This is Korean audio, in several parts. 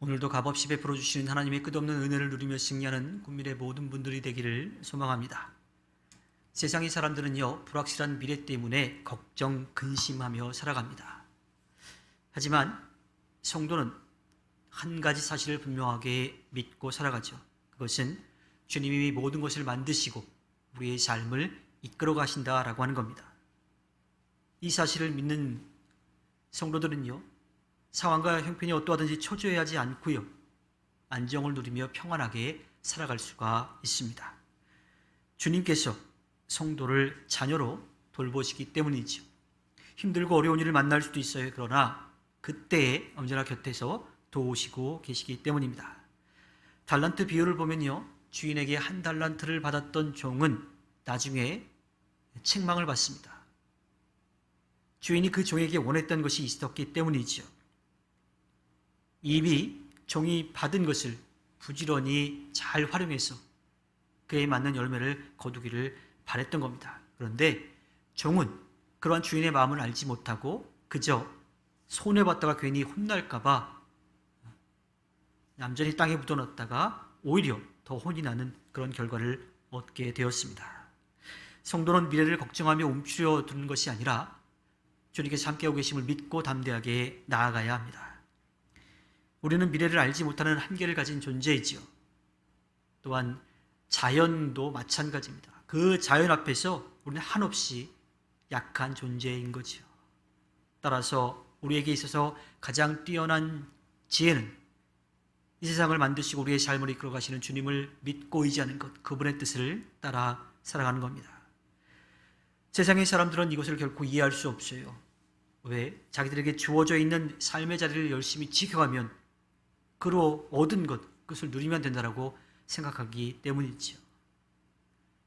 오늘도 값없이 베풀어 주시는 하나님의 끝없는 은혜를 누리며 승리하는 국민의 모든 분들이 되기를 소망합니다. 세상의 사람들은요, 불확실한 미래 때문에 걱정, 근심하며 살아갑니다. 하지만 성도는 한 가지 사실을 분명하게 믿고 살아가죠. 그것은 주님이 모든 것을 만드시고 우리의 삶을 이끌어 가신다라고 하는 겁니다. 이 사실을 믿는 성도들은요, 상황과 형편이 어떠하든지 초조해하지 않고요, 안정을 누리며 평안하게 살아갈 수가 있습니다. 주님께서 성도를 자녀로 돌보시기 때문이죠. 힘들고 어려운 일을 만날 수도 있어요. 그러나 그때에 언제나 곁에서 도우시고 계시기 때문입니다. 달란트 비유를 보면요, 주인에게 한 달란트를 받았던 종은 나중에 책망을 받습니다. 주인이 그 종에게 원했던 것이 있었기 때문이죠. 이미 종이 받은 것을 부지런히 잘 활용해서 그에 맞는 열매를 거두기를 바랬던 겁니다. 그런데 종은 그러한 주인의 마음을 알지 못하고 그저 손해봤다가 괜히 혼날까봐 얌전히 땅에 묻어놨다가 오히려 더 혼이 나는 그런 결과를 얻게 되었습니다. 성도는 미래를 걱정하며 움츠려드는 것이 아니라 주님께서 함께하고 계심을 믿고 담대하게 나아가야 합니다. 우리는 미래를 알지 못하는 한계를 가진 존재이지요. 또한 자연도 마찬가지입니다. 그 자연 앞에서 우리는 한없이 약한 존재인 거지요. 따라서 우리에게 있어서 가장 뛰어난 지혜는 이 세상을 만드시고 우리의 삶을 이끌어 가시는 주님을 믿고 의지하는 것, 그분의 뜻을 따라 살아가는 겁니다. 세상의 사람들은 이것을 결코 이해할 수 없어요. 왜? 자기들에게 주어져 있는 삶의 자리를 열심히 지켜가면 그로 얻은 것, 그것을 누리면 된다고 생각하기 때문이지요.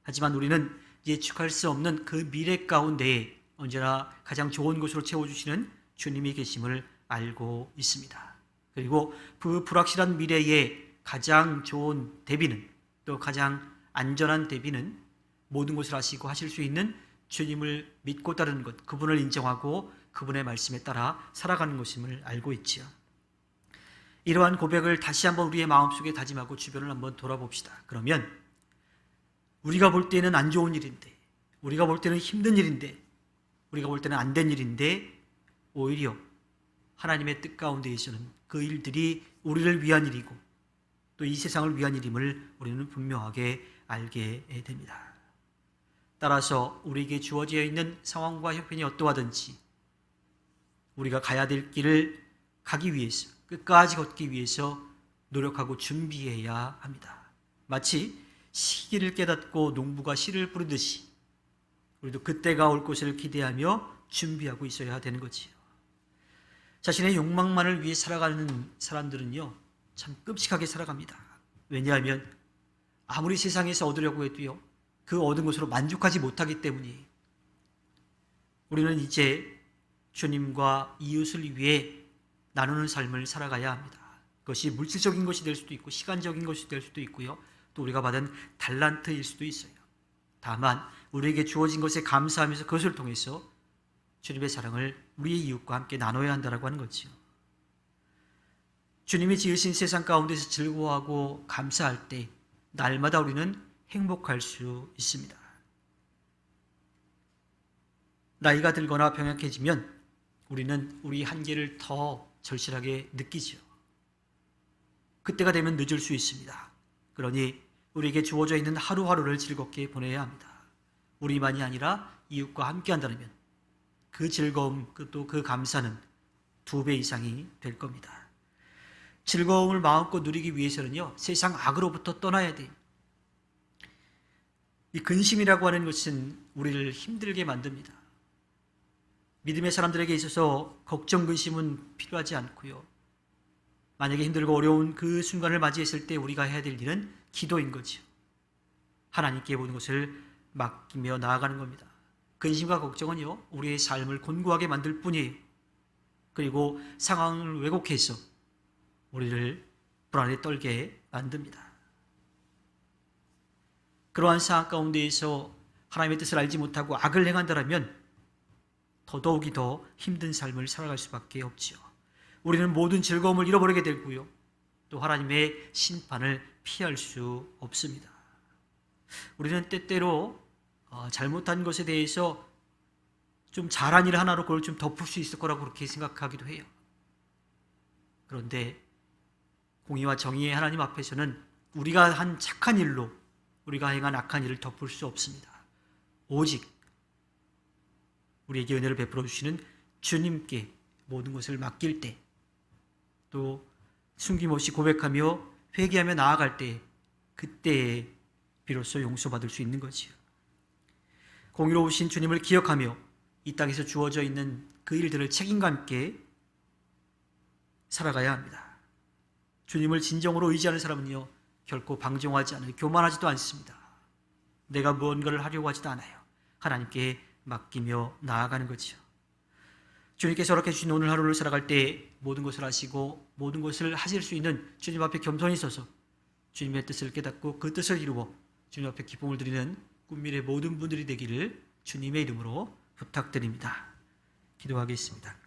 하지만 우리는 예측할 수 없는 그 미래 가운데에 언제나 가장 좋은 곳으로 채워주시는 주님이 계심을 알고 있습니다. 그리고 그 불확실한 미래에 가장 좋은 대비는, 또 가장 안전한 대비는 모든 것을 아시고 하실 수 있는 주님을 믿고 따르는 것, 그분을 인정하고 그분의 말씀에 따라 살아가는 것임을 알고 있지요. 이러한 고백을 다시 한번 우리의 마음속에 다짐하고 주변을 한번 돌아봅시다. 그러면 우리가 볼 때는 안 좋은 일인데, 우리가 볼 때는 힘든 일인데, 우리가 볼 때는 안 된 일인데, 오히려 하나님의 뜻 가운데에서는 그 일들이 우리를 위한 일이고 또 이 세상을 위한 일임을 우리는 분명하게 알게 됩니다. 따라서 우리에게 주어져 있는 상황과 형편이 어떠하든지 우리가 가야 될 길을 가기 위해서, 끝까지 걷기 위해서 노력하고 준비해야 합니다. 마치 시기를 깨닫고 농부가 씨를 뿌리듯이 우리도 그때가 올 것을 기대하며 준비하고 있어야 되는 거지요. 자신의 욕망만을 위해 살아가는 사람들은요, 참 끔찍하게 살아갑니다. 왜냐하면 아무리 세상에서 얻으려고 해도요, 그 얻은 것으로 만족하지 못하기 때문이에요. 우리는 이제 주님과 이웃을 위해 나누는 삶을 살아가야 합니다. 그것이 물질적인 것이 될 수도 있고 시간적인 것이 될 수도 있고요, 또 우리가 받은 달란트일 수도 있어요. 다만 우리에게 주어진 것에 감사하면서 그것을 통해서 주님의 사랑을 우리의 이웃과 함께 나눠야 한다고 하는 거지요. 주님이 지으신 세상 가운데서 즐거워하고 감사할 때 날마다 우리는 행복할 수 있습니다. 나이가 들거나 병약해지면 우리는 우리 한계를 더 절실하게 느끼죠. 그때가 되면 늦을 수 있습니다. 그러니 우리에게 주어져 있는 하루하루를 즐겁게 보내야 합니다. 우리만이 아니라 이웃과 함께 한다면 그 즐거움, 또 그 감사는 2배 이상이 될 겁니다. 즐거움을 마음껏 누리기 위해서는요, 세상 악으로부터 떠나야 돼요. 이 근심이라고 하는 것은 우리를 힘들게 만듭니다. 믿음의 사람들에게 있어서 걱정, 근심은 필요하지 않고요, 만약에 힘들고 어려운 그 순간을 맞이했을 때 우리가 해야 될 일은 기도인 거죠. 하나님께 모든 것을 맡기며 나아가는 겁니다. 근심과 걱정은요, 우리의 삶을 곤고하게 만들 뿐이에요. 그리고 상황을 왜곡해서 우리를 불안에 떨게 만듭니다. 그러한 상황 가운데에서 하나님의 뜻을 알지 못하고 악을 행한다면 더더욱이 더 힘든 삶을 살아갈 수밖에 없지요. 우리는 모든 즐거움을 잃어버리게 되고요, 또 하나님의 심판을 피할 수 없습니다. 우리는 때때로 잘못한 것에 대해서 좀 잘한 일 하나로 그걸 좀 덮을 수 있을 거라고 그렇게 생각하기도 해요. 그런데 공의와 정의의 하나님 앞에서는 우리가 한 착한 일로 우리가 행한 악한 일을 덮을 수 없습니다. 오직 우리에게 은혜를 베풀어 주시는 주님께 모든 것을 맡길 때, 또 숨김없이 고백하며 회개하며 나아갈 때, 그때에 비로소 용서받을 수 있는 거지요. 공의로우신 주님을 기억하며 이 땅에서 주어져 있는 그 일들을 책임감 있게 살아가야 합니다. 주님을 진정으로 의지하는 사람은요, 결코 방종하지 않아요. 교만하지도 않습니다. 내가 무언가를 하려고 하지도 않아요. 하나님께 맡기며 나아가는 거지요. 주님께서 허락해 주신 오늘 하루를 살아갈 때 모든 것을 아시고 모든 것을 하실 수 있는 주님 앞에 겸손히 서서 주님의 뜻을 깨닫고 그 뜻을 이루어 주님 앞에 기쁨을 드리는 꿈미래 모든 분들이 되기를 주님의 이름으로 부탁드립니다. 기도하겠습니다.